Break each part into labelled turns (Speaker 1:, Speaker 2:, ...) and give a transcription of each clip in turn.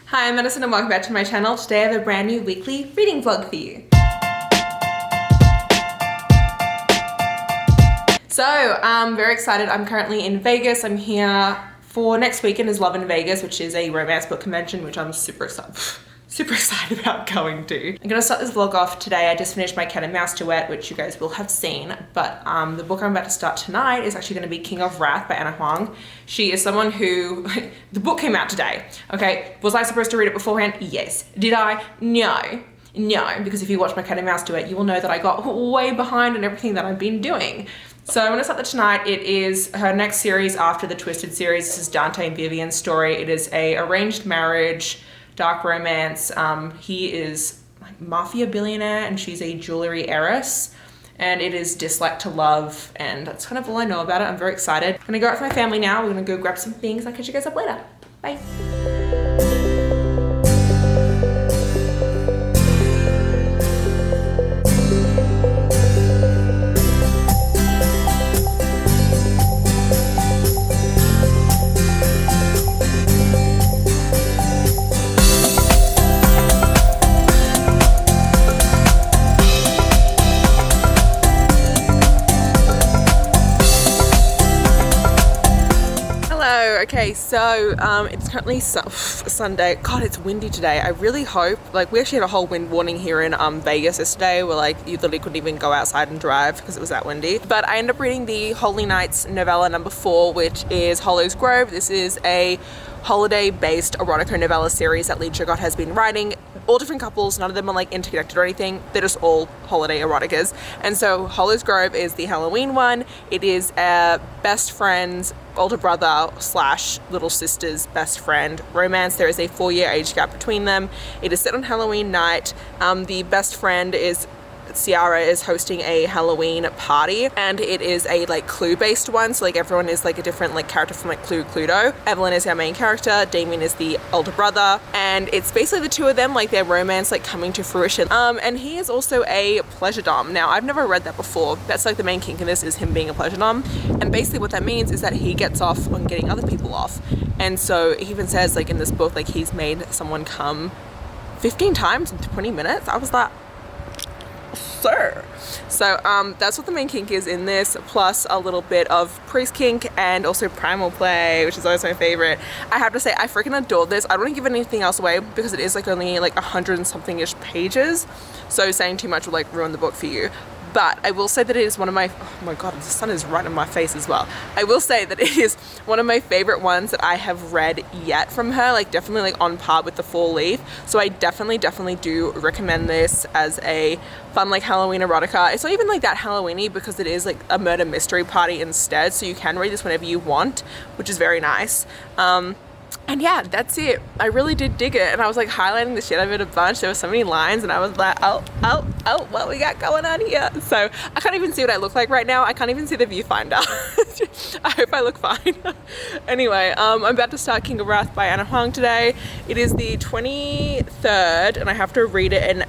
Speaker 1: Hi, I'm Madison and welcome back to my channel. Today I have a brand new weekly reading vlog for you. So I'm very excited. I'm currently in Vegas. I'm here for next weekend is Love in Vegas, which is a romance book convention, which I'm super excited about going to. I'm gonna start this vlog off today. I just finished my cat and mouse duet, which you guys will have seen, but the book I'm about to start tonight is actually gonna be King of Wrath by Huang. She is someone who, the book came out today, okay? Was I supposed to read it beforehand? Yes. Did I? No. No, because if you watch my cat and mouse duet, you will know that I got way behind on everything that I've been doing. So I'm gonna start that tonight. It is her next series after the Twisted series. This is Dante and Vivian's story. It is a arranged marriage, dark romance. He is like mafia billionaire and she's a jewelry heiress. And it is Dislike to Love, and that's kind of all I know about it. I'm very excited. I'm gonna go out with my family now. We're gonna go grab some things. I'll catch you guys up later. Bye. Okay, so it's currently Sunday. God, it's windy today. I really hope, like, we actually had a whole wind warning here in Vegas yesterday where like you literally couldn't even go outside and drive because it was that windy. But I ended up reading the Holy Nights novella number 4, which is Hollow's Grove. This is a holiday-based erotica novella series that Jacquot has been writing. All different couples, none of them are like interconnected or anything. They're just all holiday eroticas. And so Hollow's Grove is the Halloween one. It is a best friend's older brother slash little sister's best friend romance. There is a 4-year age gap between them. It is set on Halloween night. The best friend is Ciara is hosting a Halloween party, and it is a like Clue based one, so like everyone is like a different like character from like Cluedo. Evelyn is our main character, Damien is the older brother, and it's basically the two of them, like their romance like coming to fruition. And he is also a pleasure dom. Now I've never read that before. That's like the main kink in this, is him being a pleasure dom, and basically what that means is that he gets off on getting other people off. And so he even says like in this book, like he's made someone come 15 times in 20 minutes. I was like, sir. So that's what the main kink is in this, plus a little bit of priest kink and also primal play, which is always my favorite. I have to say I freaking adore this. I don't want to give anything else away because it is like only like 100 and something-ish pages, so saying too much will like ruin the book for you. But I will say that it is one of my, oh my god, the sun is right in my face as well. I will say that it is one of my favorite ones that I have read yet from her, like definitely like on par with the Fall Leaf. So I definitely do recommend this as a fun like Halloween erotica. It's not even like that Halloweeny because it is like a murder mystery party instead. So you can read this whenever you want, which is very nice. And yeah, that's it. I really did dig it, and I was like highlighting the shit out of it a bunch. There were so many lines and I was like, oh, what we got going on here? So I can't even see what I look like right now. I can't even see the viewfinder. I hope I look fine. Anyway, I'm about to start King of Wrath by Huang today. It is the 23rd and I have to read it and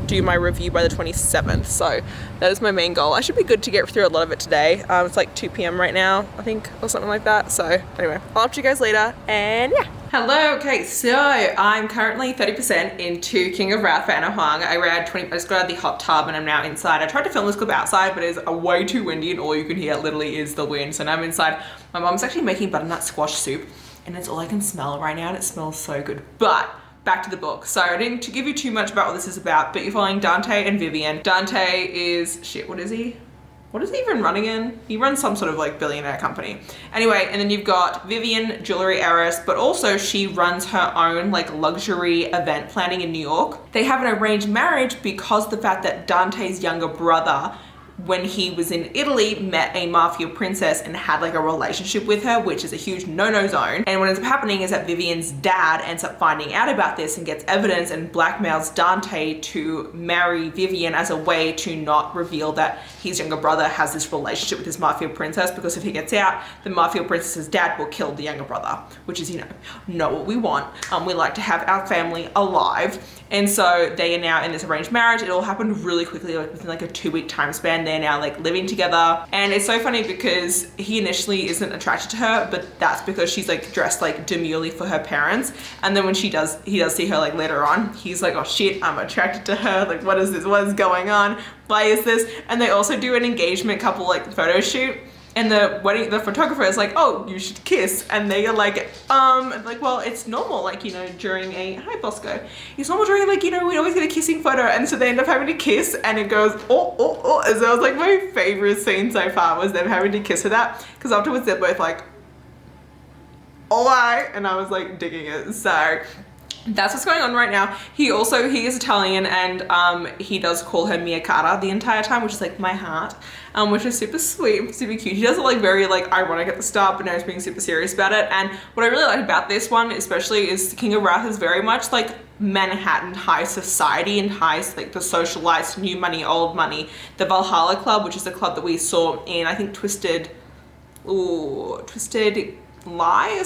Speaker 1: do my review by the 27th, so that is my main goal. I should be good to get through a lot of it today. It's like 2 p.m. right now, I think, or something like that. So anyway, I'll update you guys later, and yeah. Hello, okay, so I'm currently 30% into King of Wrath by Huang. I just got out of the hot tub and I'm now inside. I tried to film this clip outside, but it's way too windy and all you can hear literally is the wind. So now I'm inside. My mom's actually making butternut squash soup and it's all I can smell right now and it smells so good. But back to the book. So I didn't give you too much about what this is about, but you're following Dante and Vivian. Dante is, shit, what is he? What does he even run again? He runs some sort of like billionaire company. Anyway, and then you've got Vivian, jewelry heiress, but also she runs her own like luxury event planning in New York. They have an arranged marriage because the fact that Dante's younger brother, when he was in Italy, met a mafia princess and had like a relationship with her, which is a huge no-no zone. And what ends up happening is that Vivian's dad ends up finding out about this and gets evidence and blackmails Dante to marry Vivian as a way to not reveal that his younger brother has this relationship with his mafia princess, because if he gets out, the mafia princess's dad will kill the younger brother, which is, you know what we want. We like to have our family alive. And so they are now in this arranged marriage. It all happened really quickly, like within like a 2-week time span. They're now like living together. And it's so funny because he initially isn't attracted to her, but that's because she's like dressed like demurely for her parents. And then when he does see her like later on, he's like, oh shit, I'm attracted to her. Like, what is this? What is going on? Why is this? And they also do an engagement couple like photo shoot. And the photographer is like, oh, you should kiss. And they are like, well, it's normal, like, you know, during hi Bosco. It's normal during like, you know, we always get a kissing photo. And so they end up having to kiss and it goes, oh. And so that was like my favorite scene so far was them having to kiss for that. Because afterwards they're both like, oh, and I was like digging it. So that's what's going on right now. He is Italian and he does call her mia cara the entire time, which is like my heart, which is super sweet, super cute. He does it like very like ironic at the start, but now he's being super serious about it. And what I really like about this one especially is King of Wrath is very much like Manhattan high society and like the socialized new money, old money. The Valhalla Club, which is the club that we saw in, I think, Twisted Lies,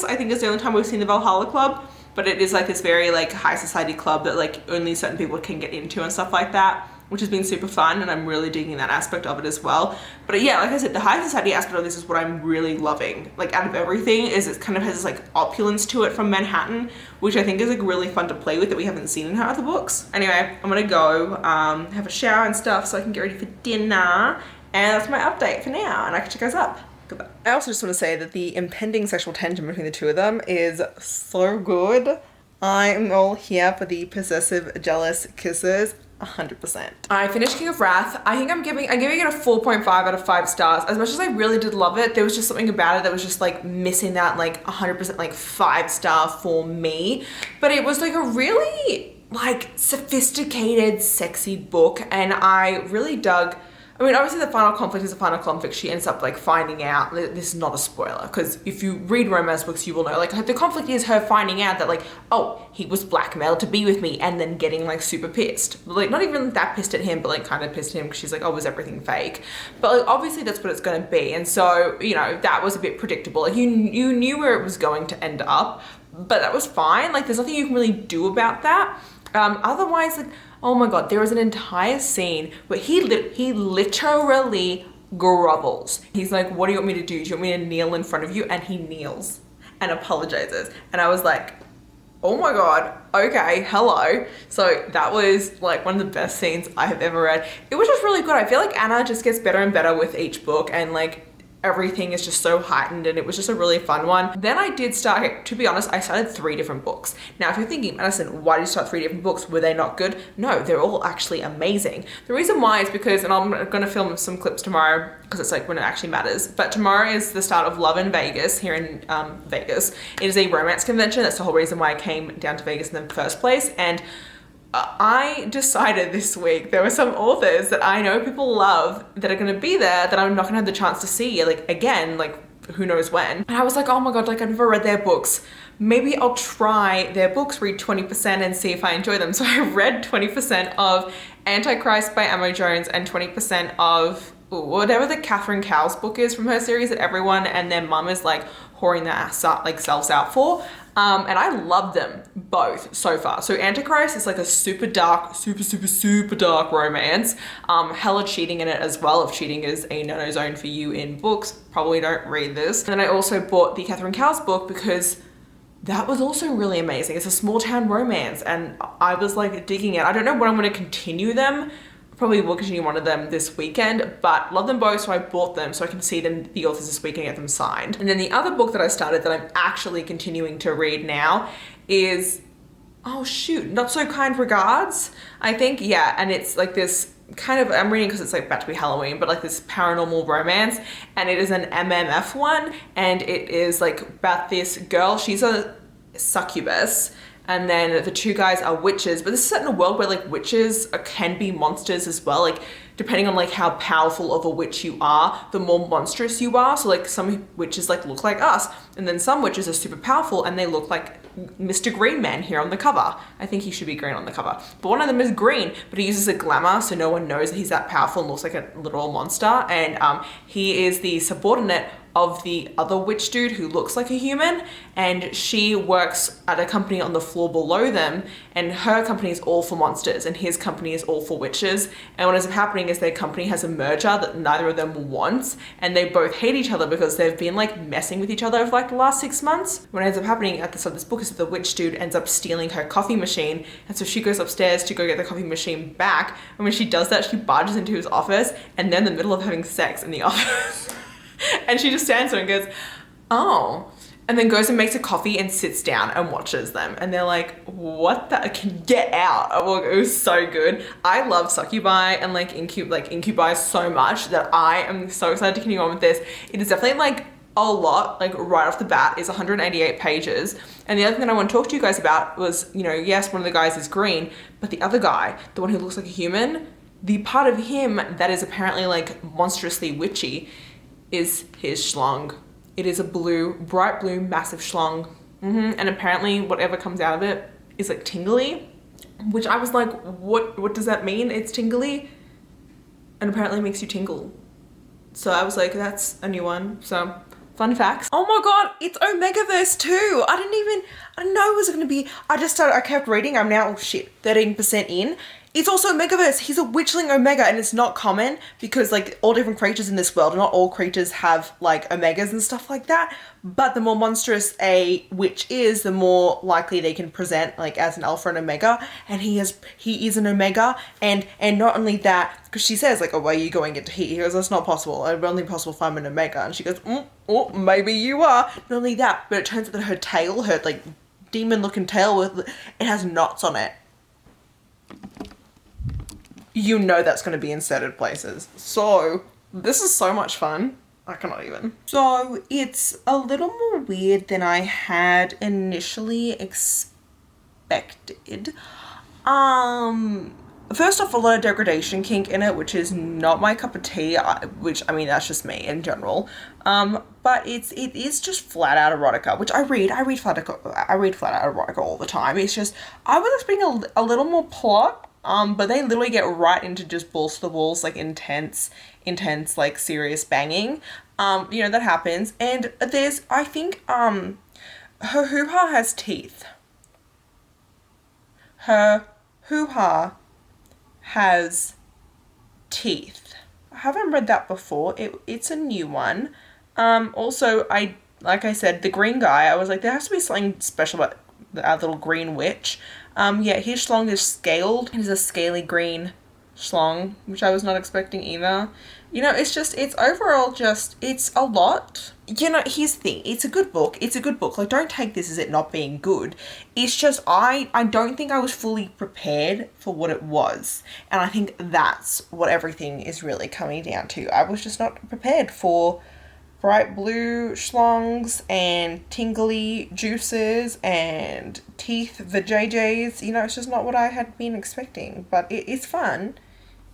Speaker 1: I think is the only time we've seen the Valhalla Club. But it is like this very like high society club that like only certain people can get into and stuff like that, which has been super fun, and I'm really digging that aspect of it as well. But yeah, like I said, the high society aspect of this is what I'm really loving. Like out of everything is it kind of has this like opulence to it from Manhattan, which I think is like really fun to play with that we haven't seen in her other books. Anyway, I'm gonna go have a shower and stuff so I can get ready for dinner, and that's my update for now, and I catch you guys up. Goodbye. I also just want to say that the impending sexual tension between the two of them is so good. I'm all here for the possessive, jealous kisses, 100%. I finished King of Wrath. I think I'm giving it a 4.5 out of 5 stars. As much as I really did love it, there was just something about it that was just like missing that like 100% like 5-star for me. But it was like a really like sophisticated, sexy book, and I really dug. I mean, obviously the final conflict is a final conflict. She ends up like finding out, this is not a spoiler, because if you read romance books, you will know, like the conflict is her finding out that like, oh, he was blackmailed to be with me, and then getting like super pissed. Like not even that pissed at him, but like kind of pissed at him because she's like, oh, was everything fake? But like obviously that's what it's going to be. And so, you know, that was a bit predictable. Like you knew where it was going to end up, but that was fine. Like there's nothing you can really do about that. Otherwise, like, oh my God, there was an entire scene where he literally grovels. He's like, what do you want me to do? Do you want me to kneel in front of you? And he kneels and apologizes. And I was like, oh my God, okay, hello. So that was like one of the best scenes I have ever read. It was just really good. I feel like Anna just gets better and better with each book, and like everything is just so heightened, and it was just a really fun one. Then I did start, to be honest, I started 3 different books. Now, if you're thinking, Madison, why did you start 3 different books? Were they not good? No, they're all actually amazing. The reason why is because, and I'm gonna film some clips tomorrow because it's like when it actually matters, but tomorrow is the start of Love in Vegas here in Vegas. It is a romance convention. That's the whole reason why I came down to Vegas in the first place. And I decided this week there were some authors that I know people love that are going to be there that I'm not going to have the chance to see, like again, like who knows when. And I was like, oh my God, like I've never read their books. Maybe I'll try their books, read 20% and see if I enjoy them. So I read 20% of Antichrist by Amo Jones and 20% of whatever the Catherine Cowles book is from her series that everyone and their mum is like whoring their selves out for. And I love them both so far. So Antichrist is like a super dark, super dark romance. Hella cheating in it as well. If cheating is a no-no zone for you in books, probably don't read this. And then I also bought the Catherine Cowles book because that was also really amazing. It's a small town romance, and I was like digging it. I don't know when I'm going to continue them. Probably will continue one of them this weekend, but love them both, so I bought them so I can see them, the authors this weekend, get them signed. And then the other book that I started that I'm actually continuing to read now is, oh shoot, Not So Kind Regards, I think, yeah. And it's like this kind of, I'm reading because it's like about to be Halloween, but like this paranormal romance, and it is an MMF one, and it is like about this girl, she's a succubus, and then the 2 guys are witches, but this is set in a world where like witches can be monsters as well. Like depending on like how powerful of a witch you are, the more monstrous you are. So like some witches like look like us, and then some witches are super powerful and they look like Mr. Green Man here on the cover. I think he should be green on the cover, but one of them is green, but he uses a glamour so no one knows that he's that powerful and looks like a literal monster. And he is the subordinate of the other witch dude who looks like a human, and she works at a company on the floor below them, and her company is all for monsters and his company is all for witches. And what ends up happening is their company has a merger that neither of them wants, and they both hate each other because they've been like messing with each other for like the last 6 months. What ends up happening at the start of this book is that the witch dude ends up stealing her coffee machine, and so she goes upstairs to go get the coffee machine back, and when she does that, she barges into his office, and they're in the middle of having sex in the office. And she just stands there and goes, oh, and then goes and makes a coffee and sits down and watches them. And they're like, what the, can get out. Oh, it was so good. I love succubi and like incubi so much that I am so excited to continue on with this. It is definitely like a lot, like right off the bat. Is 188 pages. And the other thing that I want to talk to you guys about was, you know, yes, one of the guys is green, but the other guy, the one who looks like a human, the part of him that is apparently like monstrously witchy is his schlong. It is a blue, bright blue, massive schlong. And apparently whatever comes out of it is like tingly, which I was like, what does that mean? It's tingly, and apparently it makes you tingle. So I was like, that's a new one. So fun facts. Oh my God, it's Omegaverse too. I didn't know it was gonna be, I kept reading. I'm now, 13% in. It's also Omegaverse. He's a witchling Omega, and it's not common because like all different creatures in this world, not all creatures have like Omegas and stuff like that. But the more monstrous a witch is, the more likely they can present like as an alpha and Omega. And he is an Omega, and not only that, because she says like, oh, where are you going into heat? He goes, that's not possible. It's only possible if I'm an Omega. And she goes, oh, maybe you are. Not only that, but it turns out that her tail, her like demon looking tail, it has knots on it. You know that's going to be inserted places. So this is so much fun. I cannot even. So it's a little more weird than I had initially expected. First off, a lot of degradation kink in it, which is not my cup of tea, which, I mean, that's just me in general. But it is just flat out erotica, which I read flat out erotica all the time. It's just, I was expecting a little more plot. But they literally get right into just balls to the walls, like intense, like serious banging. You know, that happens. And there's, I think, her hoo-ha has teeth. Her hoo-ha has teeth. I haven't read that before. It's a new one. Also, like I said, the green guy, I was like, there has to be something special about our little green witch. Yeah, his schlong is scaled. It is a scaly green schlong, which I was not expecting either. You know, it's overall just, it's a lot. You know, here's the thing. It's a good book. Like, don't take this as it not being good. It's just, I don't think I was fully prepared for what it was. And I think that's what everything is really coming down to. I was just not prepared for bright blue schlongs and tingly juices and teeth vajayjays. You know, it's just not what I had been expecting, but it's fun.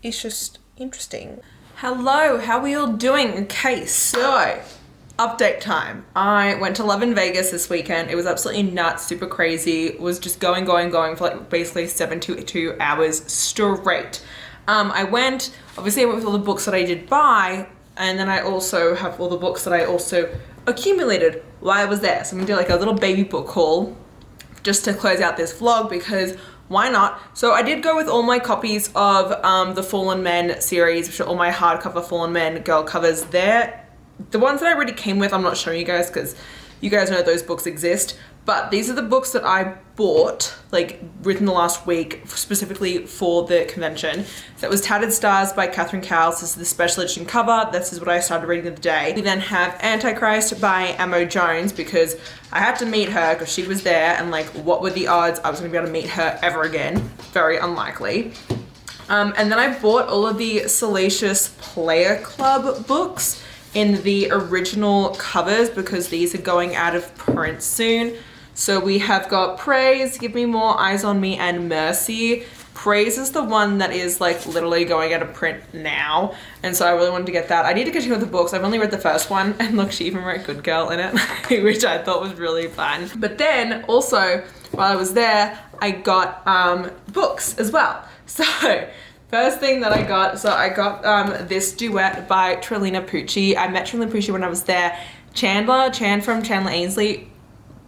Speaker 1: It's just interesting. Hello, how are we all doing? Okay, so update time. I went to Love in Vegas this weekend. It was absolutely nuts, super crazy. It was just going for like basically 72 hours straight. I went with all the books that I did buy, and then I also have all the books that I also accumulated while I was there. So I'm gonna do like a little baby book haul just to close out this vlog, because why not? So I did go with all my copies of the Fallen Men series, which are all my hardcover Fallen Men girl covers. There, the ones that I already came with, I'm not showing you guys because you guys know those books exist. But these are the books that I bought, like written the last week, specifically for the convention. So it was Tattered Stars by Catherine Cowles. This is the special edition cover. This is what I started reading the other day. We then have Antichrist by Amo Jones, because I had to meet her because she was there, and like, what were the odds I was gonna be able to meet her ever again? Very unlikely. And then I bought all of the Salacious Player Club books in the original covers, because these are going out of print soon. So we have got Praise, Give Me More, Eyes on Me, and Mercy. Praise is the one that is like literally going out of print now, and so I really wanted to get that. I need to continue with the books. I've only read the first one, and look, she even wrote Good Girl in it, which I thought was really fun. But then also, while I was there, I got books as well. So First thing that I got, so I got this duet by Trelina Pucci. I met Trelina Pucci when I was there. Chan from Chandler Ainsley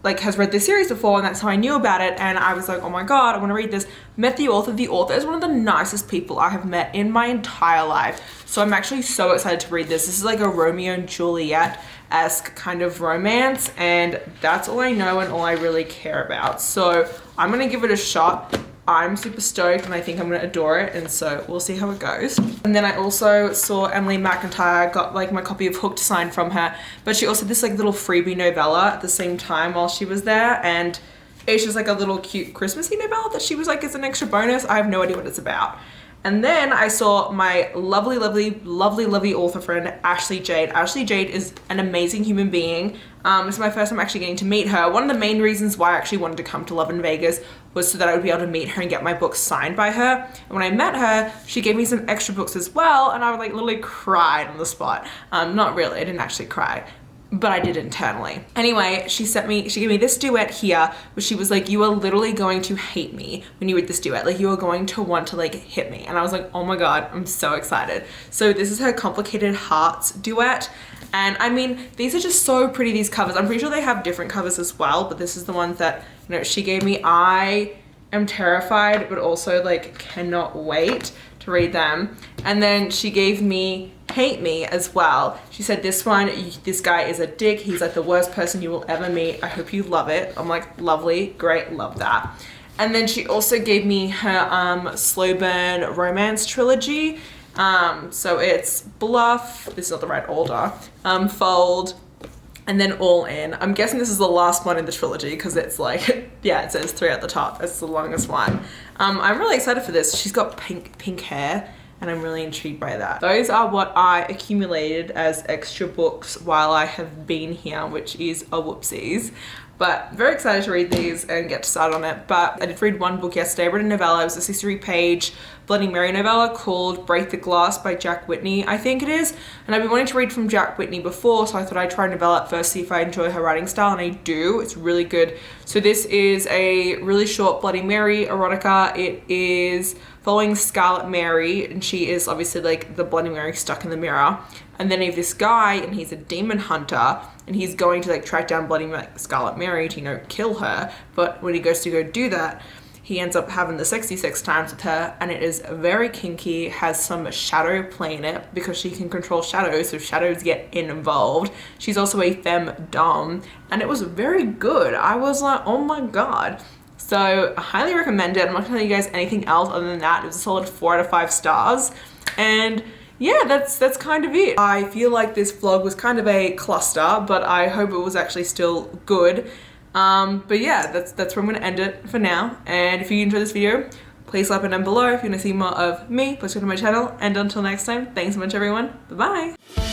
Speaker 1: like has read this series before, and that's how I knew about it, and I was like, oh my god, I want to read this. Met the author. The author is one of the nicest people I have met in my entire life, so I'm actually so excited to read this. This is like a Romeo and Juliet-esque kind of romance, and that's all I know and all I really care about, so I'm gonna give it a shot. I'm super stoked and I think I'm gonna adore it, and so we'll see how it goes. And then I also saw Emily McIntyre, got like my copy of Hooked signed from her, but she also did this like little freebie novella at the same time while she was there, and it's just like a little cute Christmassy novella that she was like as an extra bonus. I have no idea what it's about. And then I saw my lovely author friend, Ashley Jade. Ashley Jade is an amazing human being. This is my first time actually getting to meet her. One of the main reasons why I actually wanted to come to Love in Vegas was so that I would be able to meet her and get my books signed by her. And when I met her, she gave me some extra books as well, and I like literally cried on the spot. Not really, I didn't actually cry, but I did internally. Anyway, she gave me this duet here, where she was like, you are literally going to hate me when you read this duet. Like, you are going to want to like hit me. And I was like, oh my god, I'm so excited. So this is her Complicated Hearts duet. And I mean, these are just so pretty, these covers. I'm pretty sure they have different covers as well, but this is the ones that, you know, she gave me. I am terrified, but also like cannot wait to read them. And then she gave me Hate Me as well. She said, this guy is a dick. He's like the worst person you will ever meet. I hope you love it. I'm like, lovely, great, love that. And then she also gave me her slow burn romance trilogy. So it's Bluff, this is not the right order, Fold, and then All In. I'm guessing this is the last one in the trilogy because it's like, yeah, it says 3 at the top. It's the longest one. I'm really excited for this. She's got pink hair, and I'm really intrigued by that. Those are what I accumulated as extra books while I have been here, which is a whoopsies. But very excited to read these and get started on it. But I did read one book yesterday. I read a novella. It was a 63-page Bloody Mary novella called Break the Glass by Jack Whitney, I think it is. And I've been wanting to read from Jack Whitney before, so I thought I'd try novella at first, see if I enjoy her writing style, and I do. It's really good. So this is a really short Bloody Mary erotica. It is following Scarlet Mary, and she is obviously like the Bloody Mary stuck in the mirror. And then you have this guy, and he's a demon hunter, and he's going to like track down Scarlet Mary to, you know, kill her. But when he goes to go do that, he ends up having the sexy sex times with her, and it is very kinky, has some shadow play in it because she can control shadows, so shadows get involved. She's also a femdom, and it was very good. I was like, oh my god. So I highly recommend it. I'm not telling you guys anything else other than that. It was a solid 4 out of 5 stars. And yeah, that's kind of it. I feel like this vlog was kind of a cluster, but I hope it was actually still good. But yeah, that's where I'm gonna end it for now. And if you enjoyed this video, please like it down below. If you wanna see more of me, please go to my channel. And until next time, thanks so much everyone. Bye bye.